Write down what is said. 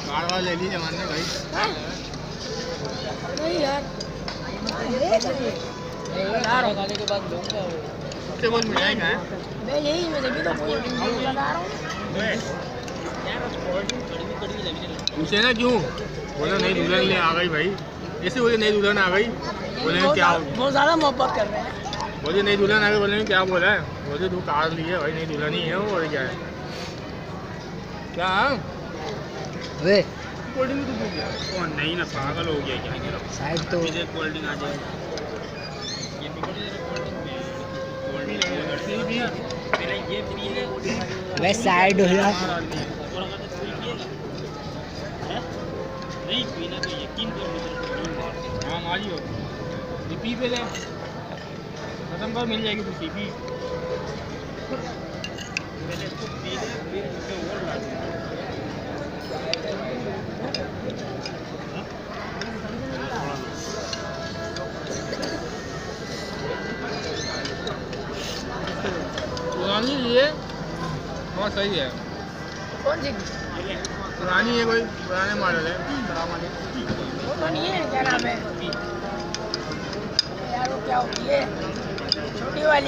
Car वाला ले लीजिए जमाने भाई। नहीं यार लगाने के बाद लूंगा वो। सबसे बहुत मिठाई का है। मैं यही मैं जब तो लगा रहा हूँ। पूछे ना क्यों? बोले नहीं दुल्हन ले आ गई भाई। ऐसे बोले नहीं दुल्हन आ गई। बोले क्या? बहुत ज़्यादा मोहब्बत कर रहे हैं। बोले नहीं दुल्हन आ गई। बोले क्या बोला है? बोले तू कार ली है भाई, नहीं दुल्हन ही है वो, और क्या है? क्या वे कोल्ड ड्रिंक तो पी गया? ओ नहीं ना, पागल हो गया क्या? शायद तो कोल्ड ड्रिंक आ जाए। ये कोल्ड ड्रिंक पहले ये पी ले। वे साइड हो जा। नहीं पीना तो यकीन कर। हाँ मारी हो ये पी पहले खत्म कर, मिल जाएगी दूसरी पी पहले इसको पी ले, फिर उसके और ला दे। पुरानी लिए हाँ सही है। कौन सी पुरानी है, कोई पुराने मॉडल है। वो तो नहीं है, क्या नाम है यार वो क्या होती है छोटी वाली।